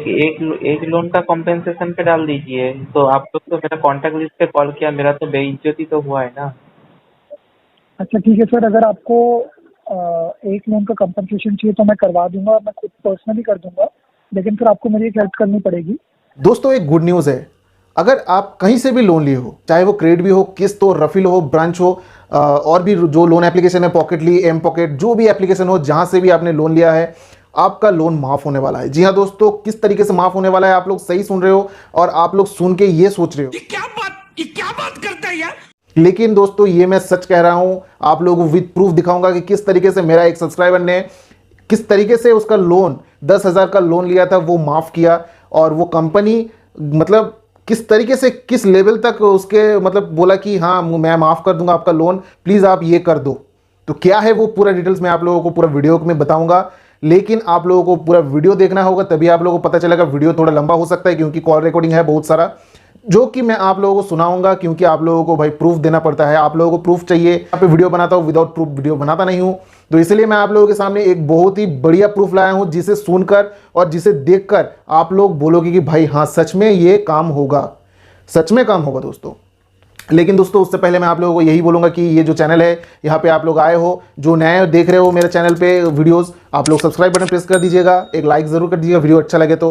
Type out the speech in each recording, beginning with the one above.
एक लोन का कॉम्पेंसेशन पे डाल दीजिए। तो आप लोग तो मेरा कॉन्टैक्ट लिस्ट पे कॉल किया, मेरा तो बेइज्जती तो हुआ है ना। अच्छा ठीक है सर, अगर आपको एक लोन का कंपनसेशन चाहिए तो मैं करवा दूंगा, मैं खुद पर्सनली कर दूंगा, लेकिन फिर आपको मेरी एक हेल्प करनी पड़ेगी। दोस्तों एक गुड न्यूज़ है, अगर आप कहीं से भी लोन लिए हो, चाहे वो क्रेडिट भी हो, किस्त हो, रफील हो, ब्रांच हो, और भी जो लोन एप्लीकेशन है, पॉकेटली, एम पॉकेट, जो भी एप्लीकेशन हो, जहां से भी आपने लोन लिया है, आपका लोन माफ होने वाला है। जी हाँ दोस्तों, किस तरीके से माफ होने वाला है, आप लोग सही सुन रहे हो। और आप लोग सुन के ये सोच रहे हो ये क्या बात करता है यार। लेकिन दोस्तों ये मैं सच कह रहा हूं, आप लोगों को विद प्रूफ दिखाऊंगा कि किस तरीके से मेरा एक सब्सक्राइबर ने किस तरीके से उसका लोन 10,000 का लोन लिया था वो माफ किया। और वो कंपनी मतलब किस तरीके से किस लेवल तक उसके मतलब बोला कि हाँ मैं माफ कर दूंगा आपका लोन, प्लीज आप ये कर दो। तो क्या है वो पूरा डिटेल्स मैं आप लोगों को पूरा वीडियो में बताऊंगा, लेकिन आप लोगों को पूरा वीडियो देखना होगा, तभी आप लोगों को पता चलेगा। वीडियो थोड़ा लंबा हो सकता है क्योंकि कॉल रिकॉर्डिंग है बहुत सारा, जो कि मैं आप लोगों को सुनाऊंगा, क्योंकि आप लोगों को भाई प्रूफ देना पड़ता है। आप लोगों को प्रूफ चाहिए, यहाँ पे वीडियो बनाता हूँ, विदाउट प्रूफ वीडियो बनाता नहीं हूँ। तो इसलिए मैं आप लोगों के सामने एक बहुत ही बढ़िया प्रूफ लाया हूँ, जिसे सुनकर और जिसे देखकर आप लोग बोलोगे कि भाई हाँ सच में ये काम होगा, सच में काम होगा दोस्तों। लेकिन दोस्तों उससे पहले मैं आप लोगों को यही बोलूंगा कि ये जो चैनल है, यहाँ पे आप लोग आए हो, जो नए देख रहे हो मेरे चैनल पे वीडियोस, आप लोग सब्सक्राइब बटन प्रेस कर दीजिएगा, एक लाइक जरूर कर दीजिएगा वीडियो अच्छा लगे तो।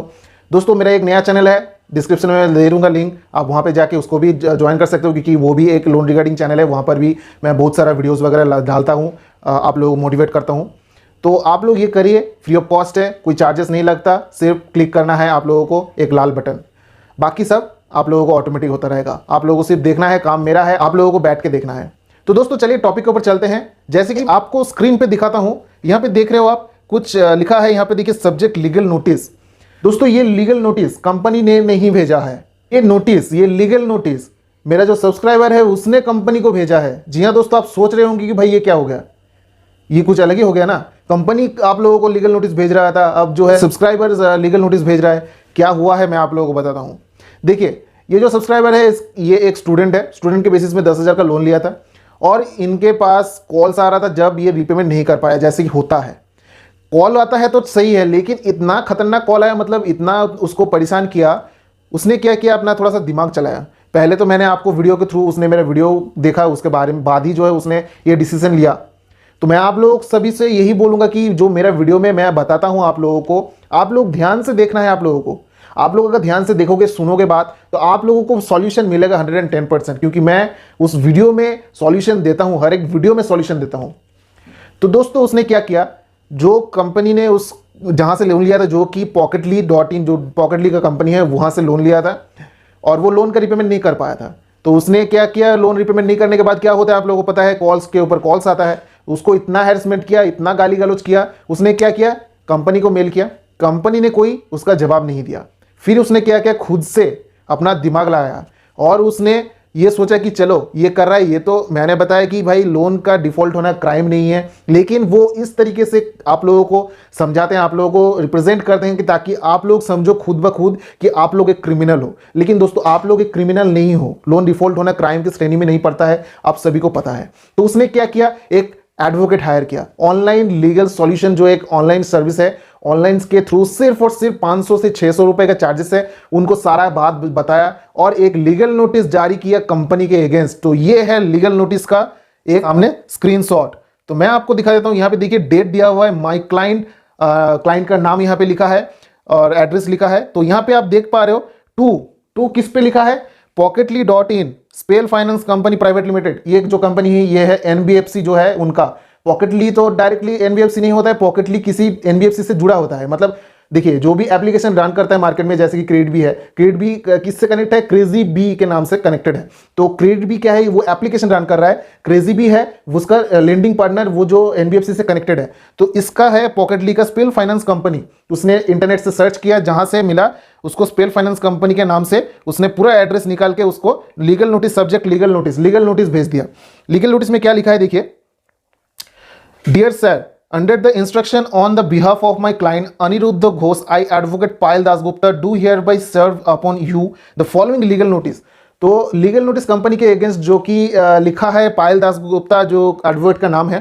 दोस्तों मेरा एक नया चैनल है, डिस्क्रिप्शन में दे दूंगा लिंक, आप वहाँ पे जाके उसको भी ज्वाइन कर सकते हो, क्योंकि वो भी एक लोन रिगार्डिंग चैनल है। वहाँ पर भी मैं बहुत सारा वीडियोज़ वगैरह डालता हूँ, आप लोगों को मोटिवेट करता हूँ। तो आप लोग ये करिए, फ्री ऑफ कॉस्ट है, कोई चार्जेस नहीं लगता, सिर्फ क्लिक करना है आप लोगों को एक लाल बटन, बाकी सब आप लोगों को ऑटोमेटिक होता रहेगा। आप लोगों को सिर्फ देखना है, काम मेरा है, आप लोगों को बैठ के देखना है। तो दोस्तों चलिए टॉपिक के ऊपर चलते हैं। जैसे कि आपको स्क्रीन पे दिखाता हूं, यहाँ पे देख रहे हो आप, कुछ लिखा है यहाँ पे, देखिए सब्जेक्ट लीगल नोटिस। दोस्तों ये लीगल नोटिस कंपनी ने नहीं भेजा है, ये नोटिस, ये लीगल नोटिस मेरा जो सब्सक्राइबर है उसने कंपनी को भेजा है। जी हाँ दोस्तों, आप सोच रहे होंगे कि भाई ये क्या हो गया, ये कुछ अलग ही हो गया ना। कंपनी आप लोगों को लीगल नोटिस भेज रहा था, अब जो है सब्सक्राइबर लीगल नोटिस भेज रहा है। क्या हुआ है मैं आप लोगों को बताता हूँ। देखिए ये जो सब्सक्राइबर है ये एक स्टूडेंट है, स्टूडेंट के बेसिस में 10,000 का लोन लिया था, और इनके पास कॉल्स आ रहा था जब ये रिपेमेंट नहीं कर पाया। जैसे कि होता है, कॉल आता है तो सही है, लेकिन इतना खतरनाक कॉल आया, मतलब इतना उसको परेशान किया। उसने क्या किया, अपना थोड़ा सा दिमाग चलाया। पहले तो मैंने आपको वीडियो के थ्रू, उसने मेरा वीडियो देखा, उसके बारे में बाद ही जो है उसने ये डिसीजन लिया। तो मैं आप लोग सभी से यही बोलूँगा कि जो मेरा वीडियो में मैं बताता हूँ आप लोगों को, आप लोग ध्यान से देखना है। आप लोग अगर ध्यान से देखोगे, सुनोगे बात, तो आप लोगों को सॉल्यूशन मिलेगा 110%, क्योंकि मैं उस वीडियो में सॉल्यूशन देता हूं, हर एक वीडियो में सॉल्यूशन देता हूं। तो दोस्तों उसने क्या किया, जो कंपनी ने उस जहां से लोन लिया था, जो कि पॉकेटली.इन, जो पॉकेटली का कंपनी है, वहां से लोन लिया था, और वो लोन का रिपेमेंट नहीं कर पाया था। तो उसने क्या किया, लोन रिपेमेंट नहीं करने के बाद क्या होता है आप लोगों को पता है, कॉल्स के ऊपर कॉल्स आता है। उसको इतना हैरेसमेंट किया, इतना गाली गलौज किया। उसने क्या किया, कंपनी को मेल किया, कंपनी ने कोई उसका जवाब नहीं दिया। फिर उसने क्या किया, खुद से अपना दिमाग लगाया और उसने ये सोचा कि चलो ये कर रहा है, ये तो मैंने बताया कि भाई लोन का डिफॉल्ट होना क्राइम नहीं है, लेकिन वो इस तरीके से आप लोगों को समझाते हैं, आप लोगों को रिप्रेजेंट करते हैं कि ताकि आप लोग समझो खुद ब खुद कि आप लोग एक क्रिमिनल हो। लेकिन दोस्तों आप लोग एक क्रिमिनल नहीं हो, लोन डिफॉल्ट होना क्राइम की श्रेणी में नहीं पड़ता है, आप सभी को पता है। तो उसने क्या किया, एक एडवोकेट हायर किया, ऑनलाइन लीगल सॉल्यूशन, जो एक ऑनलाइन सर्विस है, ऑनलाइन के थ्रू सिर्फ और सिर्फ 500 से 600 रुपए का चार्जेस है। उनको सारा बात बताया और एक लीगल नोटिस जारी किया कंपनी के अगेंस्ट। तो ये है लीगल नोटिस का एक सामने स्क्रीनशॉट। तो मैं आपको दिखा देता हूं, यहां पे देखिए डेट दिया हुआ है, माय क्लाइंट, क्लाइंट का नाम यहां पे लिखा है और एड्रेस लिखा है। तो यहां पे आप देख पा रहे हो, टू किस पे लिखा है, पॉकेटली.इन Spell Finance Company Private Limited. ये जो कंपनी है ये है एनबीएफसी जो है उनका। पॉकेटली तो डायरेक्टली एनबीएफसी नहीं होता है, पॉकेटली किसी एनबीएफसी से जुड़ा होता है। मतलब देखिए जो भी एप्लीकेशन रन करता है मार्केट में, जैसे कि क्रेडिट भी है, क्रेडिट भी किससे कनेक्ट है, क्रेजी बी के नाम से कनेक्टेड है। तो क्रेडिट भी क्या है, वो एप्लीकेशन रन कर रहा है, क्रेजी बी है उसका लेंडिंग पार्टनर, वो जो एनबीएफसी से कनेक्टेड है। तो इसका है पॉकेटली का स्पेल फाइनेंस कंपनी। उसने इंटरनेट से सर्च किया, जहां से मिला उसको स्पेल फाइनेंस कंपनी के नाम से, उसने पूरा एड्रेस निकाल के उसको legal notice, subject legal notice भेज दिया। लीगल नोटिस में क्या लिखा है देखिए, dear sir, under the instruction on the behalf of my client Aniruddha Ghosh, I advocate Payal Dasgupta do hereby serve upon you the following legal notice। तो legal notice company के against जो कि लिखा है पायल दासगुप्ता, जो एडवोकेट का नाम है।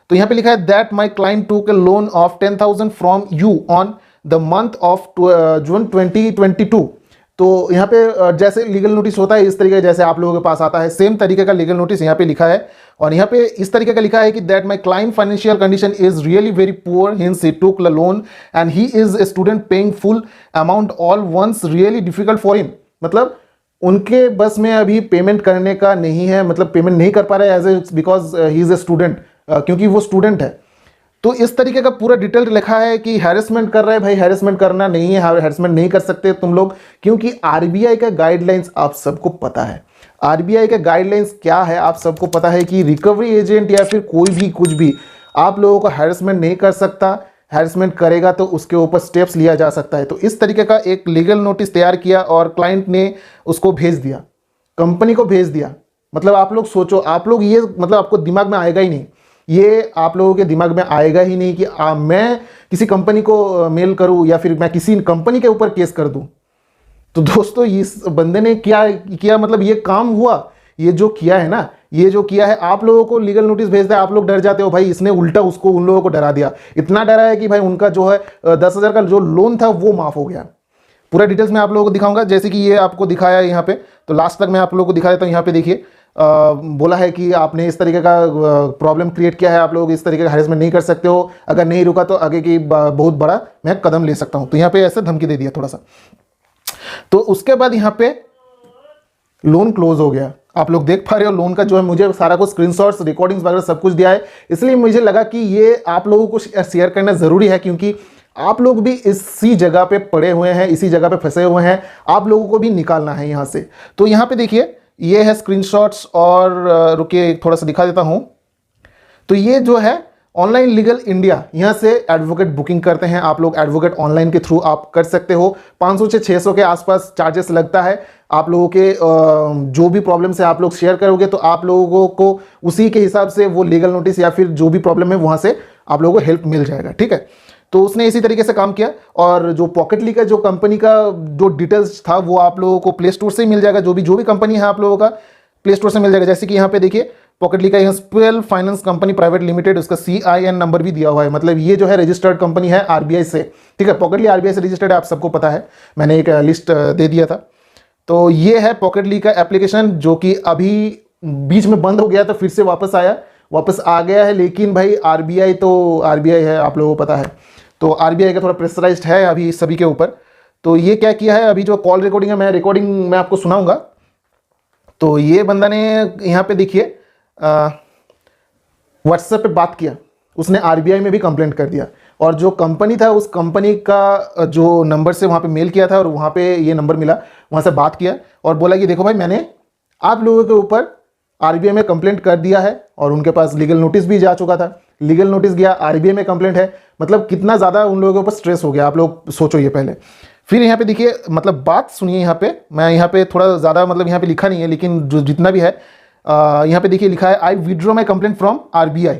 तो यहाँ पे लिखा है that my client took a loan of 10,000 from you on the month of June 2022। तो यहाँ पे जैसे लीगल नोटिस होता है इस तरीके जैसे आप लोगों के पास आता है, सेम तरीके का लीगल नोटिस यहाँ पे लिखा है। और यहाँ पे इस तरीके का लिखा है कि that my client financial condition is really very poor, hence he took the loan and he is a student paying full amount all once really difficult for him. मतलब उनके बस में अभी पेमेंट करने का नहीं है, मतलब पेमेंट नहीं कर पा रहे as a because he is a student, क्योंकि वो स्टूडेंट है। तो इस तरीके का पूरा डिटेल लिखा है कि हैरेसमेंट कर रहा है। भाई हैरेसमेंट करना नहीं है, हैरेसमेंट नहीं कर सकते तुम लोग, क्योंकि आरबीआई का गाइडलाइंस आप सबको पता है। आरबीआई का गाइडलाइंस क्या है आप सबको पता है कि रिकवरी एजेंट या फिर कोई भी कुछ भी आप लोगों को हैरेसमेंट नहीं कर सकता। हैरेसमेंट करेगा तो उसके ऊपर स्टेप्स लिया जा सकता है। तो इस तरीके का एक लीगल नोटिस तैयार किया और क्लाइंट ने उसको भेज दिया, कंपनी को भेज दिया। मतलब आप लोग सोचो, आप लोग ये मतलब आपको दिमाग में आएगा ही नहीं, ये आप लोगों के दिमाग में आएगा ही नहीं कि मैं किसी कंपनी को मेल करूं या फिर मैं किसी कंपनी के ऊपर केस कर दूं। तो दोस्तों इस बंदे ने क्या किया, मतलब ये काम हुआ, ये जो किया है ना, ये जो किया है, आप लोगों को लीगल नोटिस भेजता है, आप लोग डर जाते हो। भाई इसने उल्टा उसको उन लोगों को डरा दिया, इतना डरा है कि भाई उनका जो है 10,000 का जो लोन था वो माफ हो गया। पूरा डिटेल्स मैं आप लोगों को दिखाऊंगा, जैसे कि ये आपको दिखाया है यहाँ पे, तो लास्ट तक मैं आप लोगों को दिखा देता हूँ। यहाँ पे देखिए बोला है कि आपने इस तरीके का प्रॉब्लम क्रिएट किया है, आप लोग इस तरीके का हैरेसमेंट नहीं कर सकते हो, अगर नहीं रुका तो आगे की बहुत बड़ा मैं कदम ले सकता हूँ। तो यहाँ पे ऐसे धमकी दे दिया थोड़ा सा। तो उसके बाद यहाँ पे लोन क्लोज हो गया। आप लोग देख पा रहे हो लोन का जो है, मुझे सारा कुछ स्क्रीनशॉट्स, रिकॉर्डिंग्स वगैरह सब कुछ दिया है, इसलिए मुझे लगा कि ये आप लोगों को शेयर करना ज़रूरी है, क्योंकि आप लोग भी इसी जगह पे पड़े हुए हैं, इसी जगह पे फंसे हुए हैं, आप लोगों को भी निकालना है यहाँ से। तो यहाँ पे देखिए ये है स्क्रीनशॉट्स, और रुकिए थोड़ा सा दिखा देता हूँ। तो ये जो है ऑनलाइन लीगल इंडिया, यहाँ से एडवोकेट बुकिंग करते हैं आप लोग, एडवोकेट ऑनलाइन के थ्रू आप कर सकते हो। 500 से 600 के आसपास चार्जेस लगता है। आप लोगों के जो भी प्रॉब्लम से आप लोग शेयर करोगे तो आप लोगों को उसी के हिसाब से वो लीगल नोटिस या फिर जो भी प्रॉब्लम है वहाँ से आप लोगों को हेल्प मिल जाएगा, ठीक है। तो उसने इसी तरीके से काम किया। और जो पॉकेटली का जो कंपनी का जो डिटेल्स था वो आप लोगों को प्ले स्टोर से मिल जाएगा, जो भी कंपनी है आप लोगों का प्ले स्टोर से मिल जाएगा। जैसे कि यहाँ पे देखिए पॉकेटली का यहाँ spell Finance Company Private limited, उसका CIN नंबर भी दिया हुआ है, मतलब ये जो है रजिस्टर्ड कंपनी है आरबीआई से, ठीक है। पॉकेटली आरबीआई से रजिस्टर्ड है, आप सबको पता है, मैंने एक लिस्ट दे दिया था। तो ये है पॉकेटली का एप्लीकेशन, जो कि अभी बीच में बंद हो गया था, फिर से वापस आ गया है। लेकिन भाई आरबीआई तो आरबीआई है, आप लोगों को पता है, तो आरबीआई का थोड़ा प्रेशराइज्ड है अभी सभी के ऊपर। तो ये क्या किया है, अभी जो कॉल रिकॉर्डिंग है, मैं रिकॉर्डिंग में आपको सुनाऊंगा। तो ये बंदा ने यहाँ पे देखिए व्हाट्सएप पे बात किया, उसने आरबीआई में भी कंप्लेंट कर दिया, और जो कंपनी था उस कंपनी का जो नंबर से वहाँ पे मेल किया था और वहाँ पे ये नंबर मिला, वहाँ से बात किया और बोला कि देखो भाई मैंने आप लोगों के ऊपर आरबीआई में कंप्लेंट कर दिया है, और उनके पास लीगल नोटिस भी जा चुका था, लीगल नोटिस गया, आरबीआई में कंप्लेंट है। मतलब कितना ज़्यादा उन लोगों के ऊपर स्ट्रेस हो गया, आप लोग सोचो ये पहले। फिर यहाँ पे देखिए, मतलब बात सुनिए, यहाँ पे मैं यहाँ पे थोड़ा ज़्यादा मतलब यहाँ पे लिखा नहीं है, लेकिन जो जितना भी है यहाँ पे देखिए लिखा है आई withdraw my complaint from RBI.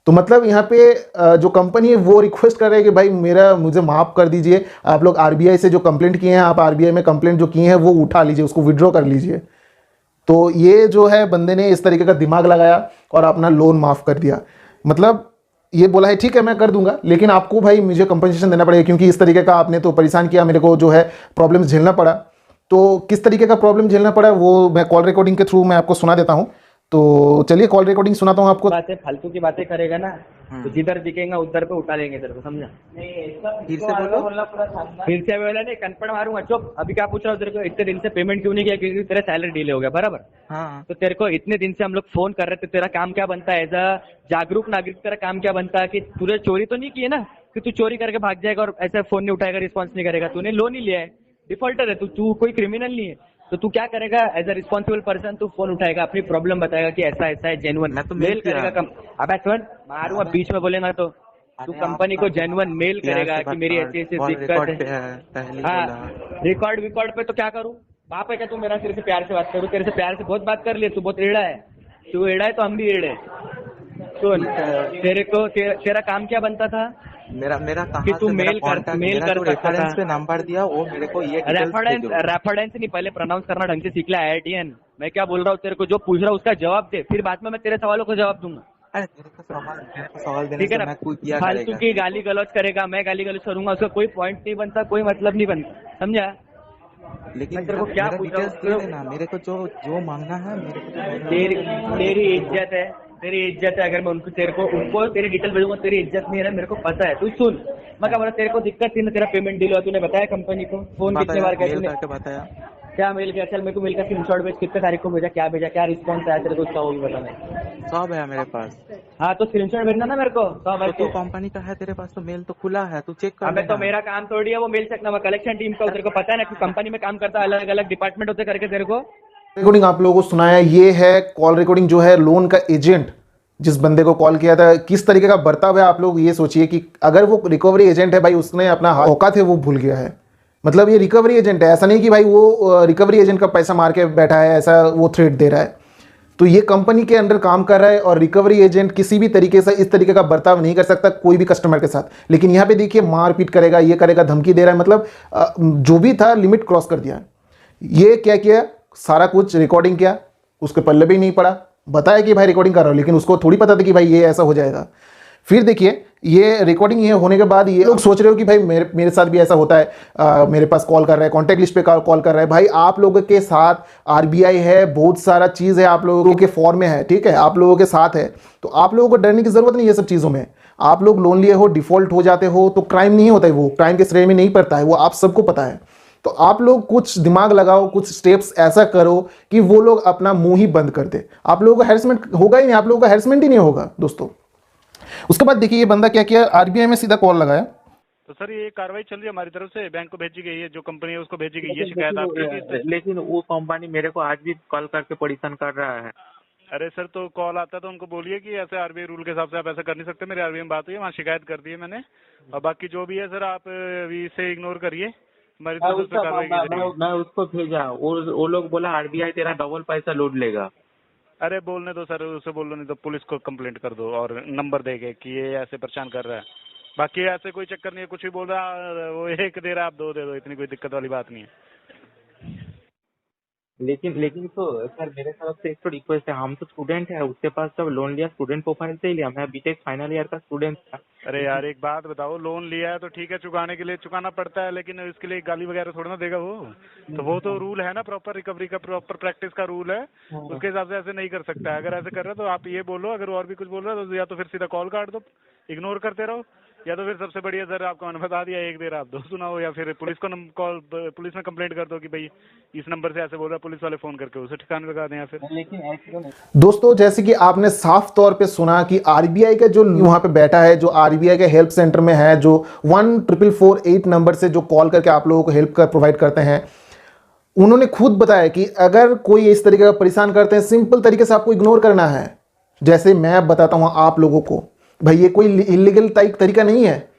तो मतलब यहाँ पे जो कंपनी है वो रिक्वेस्ट कर रहे हैं कि भाई मुझे माफ़ कर दीजिए, आप लोग आरबीआई से जो कंप्लेंट किए हैं, आप आरबीआई में कंप्लेंट जो किए हैं वो उठा लीजिए, उसको विड्रॉ कर लीजिए। तो ये जो है बंदे ने इस तरीके का दिमाग लगाया और अपना लोन माफ़ कर दिया। मतलब ये बोला है ठीक है मैं कर दूंगा, लेकिन आपको भाई मुझे कंपनसेशन देना पड़ेगा, क्योंकि इस तरीके का आपने तो परेशान किया, मेरे को जो है प्रॉब्लम झेलना पड़ा। तो किस तरीके का प्रॉब्लम झेलना पड़ा वो मैं कॉल रिकॉर्डिंग के थ्रू मैं आपको सुना देता हूँ। तो चलिए कॉल रिकॉर्डिंग सुनाता हूँ आपको। बातें फालतू की बातें करेगा ना तो जिधर दिखेगा उधर पे उठा लेंगे तेरे को, समझा? फिर से बोलो। फिर से बोला नहीं, कनपड़ मारूंगा। चुप, अभी क्या पूछ रहा हूँ तेरे को, इतने दिन से पेमेंट क्यों नहीं किया? क्योंकि तेरा सैलरी डिले हो गया, बराबर? हाँ, तो तेरे को इतने दिन से हम लोग फोन कर रहे थे, तेरा काम क्या बनता है? एज अ जागरूक नागरिक तेरा काम क्या बनता है कि तूने चोरी तो नहीं की है ना, कि तू चोरी करके भाग जाएगा और ऐसे फोन नहीं उठाएगा, रिस्पॉन्स नहीं करेगा? तूने लोन ही लिया है, डिफॉल्टर है तू कोई क्रिमिनल नहीं है। तो तू क्या करेगा? एज अ रिस्पॉन्सिबल पर्सन तू फोन उठाएगा, अपनी प्रॉब्लम बताएगा कि ऐसा ऐसा है, जेन्युइन मैं तो मेल मेल किया। करेगा। अबे सुन, मारूंगा बीच में बोलेगा तो तू कंपनी को जेन्युइन मेल करेगा कि मेरी ऐसी ऐसी दिक्कत है। हाँ, रिकॉर्ड पे तो क्या करूँ? बाप है क्या तू मेरा? तेरे से प्यार से बात करूँ? तेरे से प्यार से बहुत बात कर लिए, तू बहुत एड़ा है, तू एड़ा है तो हम भी एड़े। सुन, तेरे को तेरा काम क्या बनता था मेरा कहाँ कि तू से मेल कर सकता रेफरेंस था? पे नंबर दिया वो मेरे को ये रेफरेंस नहीं, पहले प्रोनाउंस करना ढंग से सीख ले IITN। मैं क्या बोल रहा हूँ तेरे को, जो पूछ रहा हूँ उसका जवाब दे, फिर बाद में मैं तेरे सवालों को जवाब दूंगा। अरे तेरे को सवाल देने ठीक है से ना? मैं कोई क्या फालतू करेगा? की गाली गलौज करेगा, मैं गाली गलौज करूंगा, उसका कोई पॉइंट नहीं बनता, कोई मतलब नहीं बनता, समझा? लेकिन मैं तेरे को क्या मेरा पूछ रहा डिटेल्स दे हूँ? देना, मेरे को जो जो मांगना है मेरे को जो मांगना तेरी है तेरी इज्जत है, तेरी इज्जत है। अगर मैं उनको तेरी डिटेल भेजूंगा, तेरी इज्जत नहीं है ना, मेरे को पता है। तू सुन, मैं क्या बोला, तेरे को दिक्कत थी ना, तेरा पेमेंट डिले हुआ, तूने बताया कंपनी को? फोन कितने बताया, बार किया मेल तूने? करके बताया। क्या मेल किया? चल मेरे को मेल का स्क्रीनशॉट भेज, कितने तारीख को भेजा, क्या भेजा, क्या रिस्पॉन्स आया तेरे को, उसका वो भी बता मैं। सब है मेरे पास। हाँ तो स्क्रीनशॉट भेजना ना मेरे को, तो तो तू कंपनी का है, तेरे पास तो मेल तो खुला है, तू चेक कर हमें तो लेना। मेरा काम थोड़ी है वो मेल चेक, मैं कलेक्शन टीम का हूँ, तेरे को पता है ना कि कंपनी में काम करता है, अलग अलग डिपार्टमेंट होते करके तेरे को। रिकॉर्डिंग आप लोगों को सुनाया, ये है कॉल रिकॉर्डिंग जो है लोन का एजेंट जिस बंदे को कॉल किया था, किस तरीके का बर्ताव है। आप लोग ये सोचिए कि अगर वो रिकवरी एजेंट है भाई, उसने अपना औकात है वो भूल गया है। मतलब ये रिकवरी एजेंट है, ऐसा नहीं कि भाई वो रिकवरी एजेंट का पैसा मार के बैठा है, ऐसा वो थ्रेट दे रहा है। तो ये कंपनी के अंडर काम कर रहा है और रिकवरी एजेंट किसी भी तरीके से इस तरीके का बर्ताव नहीं कर सकता कोई भी कस्टमर के साथ। लेकिन यहाँ पे देखिए मारपीट करेगा, ये करेगा, धमकी दे रहा है, मतलब जो भी था लिमिट क्रॉस कर दिया। ये क्या किया, सारा कुछ रिकॉर्डिंग किया, उसके पल्ले भी नहीं पड़ा, बताया कि भाई रिकॉर्डिंग कर रहा हूँ, लेकिन उसको थोड़ी पता था कि भाई ये ऐसा हो जाएगा। फिर देखिए ये रिकॉर्डिंग ये होने के बाद ये लोग सोच रहे हो कि भाई मेरे साथ भी ऐसा होता है, मेरे पास कॉल कर रहा है, कॉन्टैक्ट लिस्ट पे कॉल कर रहा है। भाई आप लोगों के साथ आरबीआई है, बहुत सारा चीज़ है आप लोगों के फॉर्म में है, ठीक है, आप लोगों के साथ है, तो आप लोगों को डरने की जरूरत नहीं है। ये सब चीज़ों में आप लोग लोन लिए हो, डिफॉल्ट हो जाते हो तो क्राइम नहीं होता है, वो क्राइम के श्रेणी में नहीं पड़ता है, वो आप सबको पता है। तो आप लोग कुछ दिमाग लगाओ, कुछ स्टेप्स ऐसा करो कि वो लोग अपना मुंह ही बंद कर दे। आप लोगों को हैरेसमेंट होगा ही नहीं, आप लोगों का हैरेसमेंट ही नहीं होगा दोस्तों। उसके बाद देखिए ये बंदा क्या किया, आरबीआई में सीधा कॉल लगाया। तो सर ये कार्रवाई चल रही है हमारी तरफ से, बैंक को भेजी गई है, जो कंपनी है उसको भेजी गई है शिकायत आपकी। लेकिन वो कंपनी मेरे को आज भी कॉल करके परेशान कर रहा है। अरे सर तो कॉल आता है तो उनको बोलिए कि ऐसे आरबीआई रूल के हिसाब से आप ऐसा कर नहीं सकते, मेरे आरबीआई में बात हुई है, वहाँ शिकायत कर दी है मैंने, और बाकी जो भी है सर आप अभी इसे इग्नोर करिए, हमारी तरफ से कार्रवाई की जाएगी। मैं उसको भेजा, वो लोग बोला आरबीआई तेरा डबल पैसा लूट लेगा। अरे बोलने दो सर, उसे बोल दो, नहीं तो पुलिस को कंप्लेंट कर दो और नंबर देके कि ये ऐसे परेशान कर रहा है। बाकी ऐसे कोई चक्कर नहीं है, कुछ भी बोल रहा वो एक दे रहा आप दो दे दो, इतनी कोई दिक्कत वाली बात नहीं है। लेकिन तो सर मेरे तरफ से एक तो रिक्वेस्ट है, हम तो स्टूडेंट है, उसके पास जब लोन लिया स्टूडेंट प्रोफाइल से ही लिया, मैं बीटेक फाइनल ईयर का स्टूडेंट था। अरे यार एक बात बताओ, लोन लिया है तो ठीक है, चुकाने के लिए चुकाना पड़ता है, लेकिन इसके लिए गाली वगैरह थोड़ा ना देगा वो। तो वो तो रूल है ना, प्रॉपर रिकवरी का, प्रॉपर प्रैक्टिस का रूल है, उसके हिसाब से ऐसे नहीं कर सकता है। अगर ऐसे कर रहे हो तो आप ये बोलो, अगर और भी कुछ बोल रहे हो तो या तो फिर सीधा कॉल काट दो, इग्नोर करते रहो, या तो फिर सबसे बढ़िया सर आपको मैंने बता दिया, एक देर आप दो सुनाओ, या फिर पुलिस को कॉल, पुलिस में कंप्लेंट कर दो कि भाई इस नंबर से ऐसे बोल रहा है, पुलिस वाले फोन करके उसे ठिकाने लगा दें। या फिर लेकिन दोस्तों जैसे कि आपने साफ तौर पे सुना कि आरबीआई का जो वहां पे बैठा है, जो आरबीआई के हेल्प सेंटर में है, जो 14448 नंबर से जो कॉल करके आप लोगों को हेल्प प्रोवाइड करते हैं, उन्होंने खुद बताया कि अगर कोई इस तरीके का परेशान करते हैं, सिंपल तरीके से आपको इग्नोर करना है। जैसे मैं बताता हूं आप लोगों को, भाई ये कोई इलीगल तरीका नहीं है।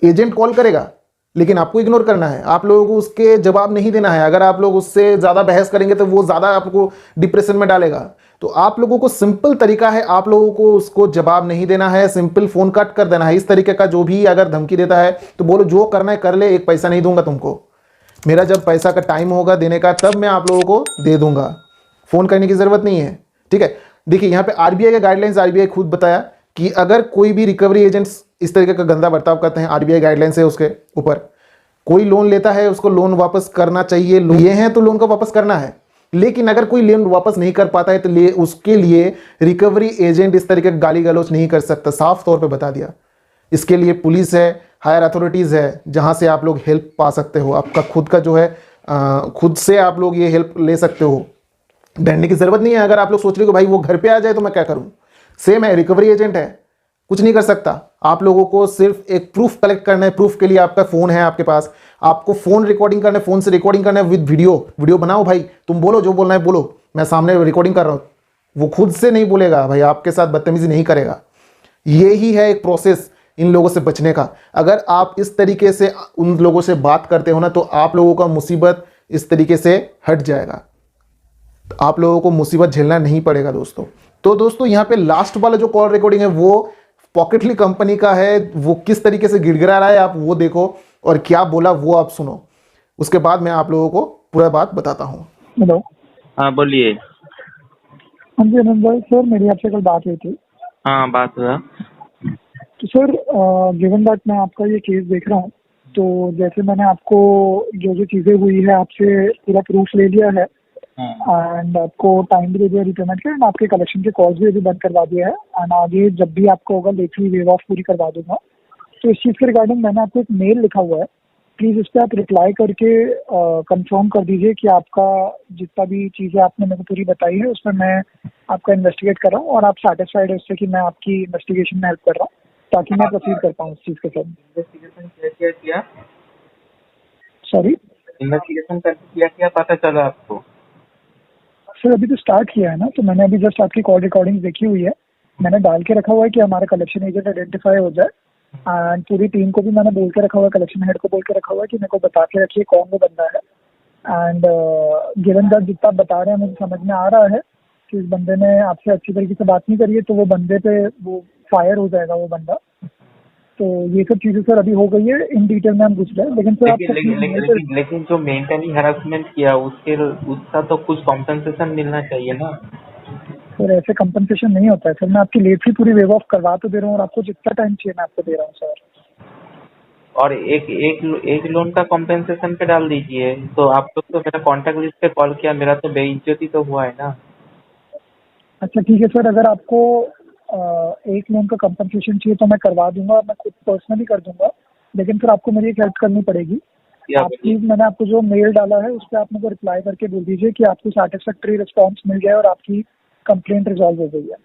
एजेंट कॉल करेगा लेकिन आपको इग्नोर करना है, आप लोगों को उसके जवाब नहीं देना है। अगर आप लोग उससे ज़्यादा बहस करेंगे तो वो ज़्यादा आपको डिप्रेशन में डालेगा। तो आप लोगों को सिंपल तरीका है, आप लोगों को उसको जवाब नहीं देना है, सिंपल फ़ोन कट कर देना है। इस तरीके का जो भी अगर धमकी देता है तो बोलो जो करना है कर ले, एक पैसा नहीं दूंगा तुमको, मेरा जब पैसा का टाइम होगा देने का तब मैं आप लोगों को दे दूंगा, फ़ोन करने की ज़रूरत नहीं है, ठीक है। देखिए यहाँ पे आरबीआई के गाइडलाइंस, आरबीआई खुद बताया कि अगर कोई भी रिकवरी एजेंट्स इस तरीके का गंदा बर्ताव करते हैं, आरबीआई गाइडलाइंस है उसके ऊपर, कोई लोन लेता है उसको लोन वापस करना चाहिए, ये हैं तो लोन को वापस करना है। लेकिन अगर कोई लोन वापस नहीं कर पाता है तो उसके लिए रिकवरी एजेंट इस तरीके का गाली गलौज नहीं कर सकता, साफ तौर पे बता दिया। इसके लिए पुलिस है, हायर अथॉरिटीज़ है, जहां से आप लोग हेल्प पा सकते हो। आपका खुद का जो है खुद से आप लोग ये हेल्प ले सकते हो, डरने की ज़रूरत नहीं है। अगर आप लोग सोच रहे हो भाई वो घर पे आ जाए तो मैं क्या करूं, सेम है, रिकवरी एजेंट है, कुछ नहीं कर सकता। आप लोगों को सिर्फ एक प्रूफ कलेक्ट करना है। प्रूफ के लिए आपका फ़ोन है आपके पास, आपको फ़ोन रिकॉर्डिंग करना है, फ़ोन से रिकॉर्डिंग करना है विद वीडियो बनाओ भाई, तुम बोलो जो बोलना है बोलो, मैं सामने रिकॉर्डिंग कर रहा हूँ। वो खुद से नहीं बोलेगा भाई, आपके साथ बदतमीजी नहीं करेगा। ये ही है एक प्रोसेस इन लोगों से बचने का। अगर आप इस तरीके से उन लोगों से बात करते हो ना तो आप लोगों का मुसीबत इस तरीके से हट जाएगा, आप लोगों को मुसीबत झेलना नहीं पड़ेगा दोस्तों। तो दोस्तों यहाँ पे लास्ट वाला जो कॉल रिकॉर्डिंग है वो पॉकेटली कंपनी का है, वो किस तरीके से गिड़गिड़ा रहा है आप वो देखो और क्या बोला वो आप सुनो, उसके बाद मैं आप लोगों को पूरा बात बताता हूँ। हेलो, हाँ बोलिए। हाँ जी अनंत भाई, सर मेरी आपसे कल बात हुई थी। हाँ बात हुआ। तो सर गिवन दैट मैं आपका ये केस देख रहा हूँ, तो जैसे मैंने आपको जो जो चीज़ें हुई है आपसे पूरा प्रूफ ले लिया है एंड आपको टाइम भी दे दिया रिपेमेंट का एंड आपके कलेक्शन के कॉल्स भी अभी बंद करवा दिया है एंड आगे जब भी आपको होगा लेट फी वेव ऑफ पूरी करवा दूंगा। तो इस चीज़ के रिगार्डिंग मैंने आपको एक मेल लिखा हुआ है, प्लीज़ इस पर आप रिप्लाई करके कंफर्म कर दीजिए कि आपका जितना भी चीज़ें आपने मेरे को पूरी बताई है उसमें मैं आपका इन्वेस्टिगेट कर रहा हूँ और आप सेटिस्फाइड है उससे कि मैं आपकी इन्वेस्टिगेशन में हेल्प कर रहा हूँ ताकि मैं प्रोसीड कर पाऊँ उस चीज़ के साथ। इन्वेस्टिगेशन क्या किया? सॉरी इन्वेस्टिगेशन करके क्या पता चला आपको? सर अभी तो स्टार्ट किया है ना, तो मैंने अभी जस्ट आपकी कॉल रिकॉर्डिंग देखी हुई है, मैंने डाल के रखा हुआ है कि हमारा कलेक्शन एजेंट आइडेंटिफाई हो जाए एंड पूरी टीम को भी मैंने बोल के रखा हुआ है, कलेक्शन हेड को बोल के रखा हुआ है कि मेरे को बता के रखिए कौन वो बंदा है एंड गिवन दैट जितना आप बता रहे हैं मुझे समझ में आ रहा है कि इस बंदे ने आपसे अच्छी तरीके से बात नहीं करी है, तो वो बंदे पे वो फायर हो जाएगा वो बंदा। तो ये सब चीज़ें सर अभी हो गई है, इन डिटेल में हम घुस रहे हैं, लेकिन सर आप लेकिन जो मेंटली हैरेसमेंट किया उसका तो कुछ कॉम्पेंसेशन मिलना चाहिए ना सर। ऐसे कंपनसेशन नहीं होता है सर, मैं आपकी लेट फी पूरी वेव ऑफ करवा तो दे रहा हूँ और आपको जितना टाइम चाहिए मैं आपको दे रहा हूँ सर। और एक लोन का कॉम्पेंसेशन पे डाल दीजिए। तो आप लोग तो मेरा कॉन्टैक्ट लिस्ट पे कॉल किया, मेरा तो बेइज्जती तो हुआ है ना। अच्छा ठीक है सर, अगर आपको एक लोन का कंपनसेशन चाहिए तो मैं करवा दूंगा, मैं खुद पर्सनली कर दूंगा, लेकिन फिर आपको मेरी एक हेल्प करनी पड़ेगी। आप प्लीज मैंने आपको जो मेल डाला है उस पर आप मेरे को रिप्लाई करके बोल दीजिए कि आपको सैटिस्फैक्टरी रिस्पॉन्स मिल गया और आपकी कंप्लेंट रिजॉल्व हो गई है।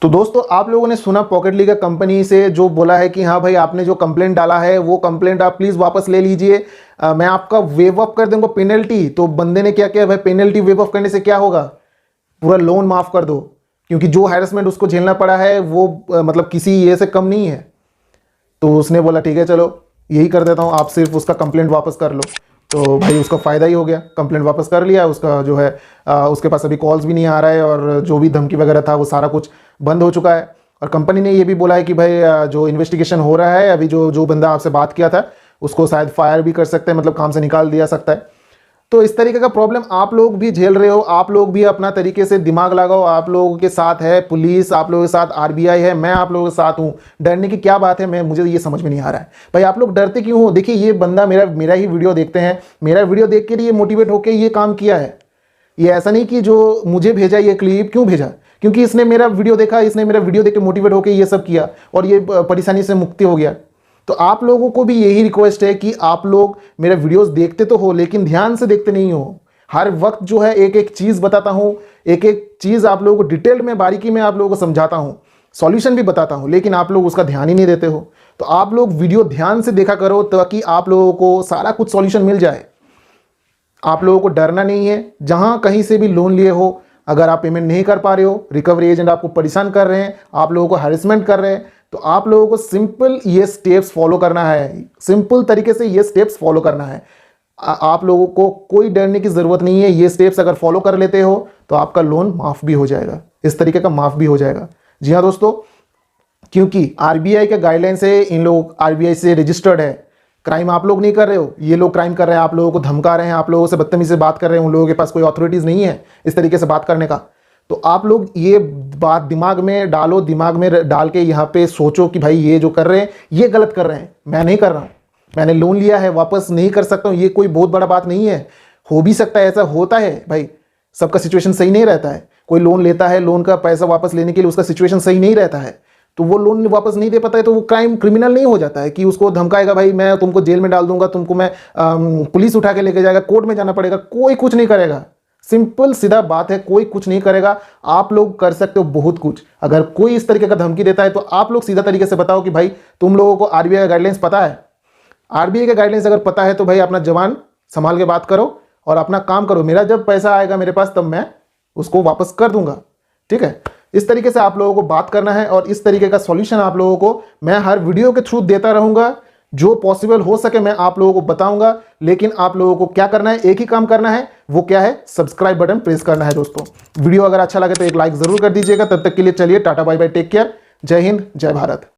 तो दोस्तों आप लोगों ने सुना पॉकेट लीगल कंपनी से जो बोला है कि हाँ भाई आपने जो कंप्लेंट डाला है वो कंप्लेंट आप प्लीज़ वापस ले लीजिए, मैं आपका वेव ऑफ कर दूंगा पेनल्टी। तो बंदे ने क्या किया भाई, पेनल्टी वेव ऑफ करने से क्या होगा, पूरा लोन माफ़ कर दो, क्योंकि जो हैरेसमेंट उसको झेलना पड़ा है वो मतलब किसी ये से कम नहीं है। तो उसने बोला ठीक है चलो यही कर देता हूँ, आप सिर्फ उसका कंप्लेंट वापस कर लो। तो भाई उसका फ़ायदा ही हो गया, कंप्लेंट वापस कर लिया, उसका जो है उसके पास अभी कॉल्स भी नहीं आ रहा है और जो भी धमकी वगैरह था वो सारा कुछ बंद हो चुका है। और कंपनी ने ये भी बोला है कि भाई जो इन्वेस्टिगेशन हो रहा है अभी जो बंदा आपसे बात किया था उसको शायद फायर भी कर सकते हैं, मतलब काम से निकाल दिया सकता है। तो इस तरीके का प्रॉब्लम आप लोग भी झेल रहे हो, आप लोग भी अपना तरीके से दिमाग लगाओ, आप लोगों के साथ है पुलिस, आप लोगों के साथ आरबीआई है, मैं आप लोगों के साथ हूँ, डरने की क्या बात है, मुझे ये समझ में नहीं आ रहा है भाई आप लोग डरते क्यों हो। देखिए ये बंदा मेरा ही वीडियो देखते हैं, मेरा वीडियो देख के ये मोटिवेट होकर ये काम किया है, ये ऐसा नहीं कि जो मुझे भेजा ये क्लिप क्यों भेजा, क्योंकि इसने मेरा वीडियो देखा, इसने मेरा वीडियो देख के मोटिवेट होकर ये सब किया और ये परेशानी से मुक्ति हो गया। तो आप लोगों को भी यही रिक्वेस्ट है कि आप लोग मेरे वीडियोस देखते तो हो लेकिन ध्यान से देखते नहीं हो। हर वक्त जो है एक एक चीज़ बताता हूँ, एक एक चीज़ आप लोगों को डिटेल में बारीकी में आप लोगों को समझाता हूँ, सॉल्यूशन भी बताता हूँ, लेकिन आप लोग उसका ध्यान ही नहीं देते हो। तो आप लोग वीडियो ध्यान से देखा करो ताकि आप लोगों को सारा कुछ सॉल्यूशन मिल जाए। आप लोगों को डरना नहीं है, जहाँ कहीं से भी लोन लिए हो, अगर आप पेमेंट नहीं कर पा रहे हो, रिकवरी एजेंट आपको परेशान कर रहे हैं, आप लोगों को हैरेसमेंट कर रहे हैं, तो आप लोगों को सिंपल ये स्टेप्स फॉलो करना है, सिंपल तरीके से ये स्टेप्स फॉलो करना है। आप लोगों को कोई डरने की ज़रूरत नहीं है, ये स्टेप्स अगर फॉलो कर लेते हो तो आपका लोन माफ़ भी हो जाएगा, इस तरीके का माफ़ भी हो जाएगा। जी हाँ दोस्तों, क्योंकि आरबीआई का गाइडलाइंस है, इन लोग आरबीआई से रजिस्टर्ड है। क्राइम आप लोग नहीं कर रहे हो, ये लोग क्राइम कर रहे हैं, आप लोगों को धमका रहे हैं, आप लोगों से बदतमीजी से बात कर रहे हैं, उन लोगों के पास कोई अथॉरिटीज़ नहीं है इस तरीके से बात करने का। तो आप लोग ये बात दिमाग में डालो, दिमाग में डाल के यहाँ पे सोचो कि भाई ये जो कर रहे हैं ये गलत कर रहे हैं, मैं नहीं कर रहा हूँ, मैंने लोन लिया है वापस नहीं कर सकता हूँ, ये कोई बहुत बड़ा बात नहीं है। हो भी सकता है, ऐसा होता है भाई, सबका सिचुएशन सही नहीं रहता है। कोई लोन लेता है, लोन का पैसा वापस लेने के लिए उसका सिचुएशन सही नहीं रहता है, तो वो लोन वापस नहीं दे पाता है, तो वो क्रिमिनल नहीं हो जाता है कि उसको धमकाएगा भाई मैं तुमको जेल में डाल दूंगा, तुमको मैं पुलिस उठा के लेके जाएगा, कोर्ट में जाना पड़ेगा। कोई कुछ नहीं करेगा, सिंपल सीधा बात है, कोई कुछ नहीं करेगा। आप लोग कर सकते हो बहुत कुछ। अगर कोई इस तरीके का धमकी देता है तो आप लोग सीधा तरीके से बताओ कि भाई तुम लोगों को आरबीआई का गाइडलाइंस पता है। आरबीआई का गाइडलाइंस अगर पता है तो भाई अपना जवान संभाल के बात करो और अपना काम करो। मेरा जब पैसा आएगा मेरे पास तब मैं उसको वापस कर दूंगा, ठीक है। इस तरीके से आप लोगों को बात करना है और इस तरीके का सॉल्यूशन आप लोगों को मैं हर वीडियो के थ्रू देता रहूंगा। जो पॉसिबल हो सके मैं आप लोगों को बताऊंगा, लेकिन आप लोगों को क्या करना है, एक ही काम करना है, वो क्या है, सब्सक्राइब बटन प्रेस करना है। दोस्तों वीडियो अगर अच्छा लगे तो एक लाइक जरूर कर दीजिएगा। तब तक के लिए चलिए tata bye bye, take care, जय हिंद जय भारत।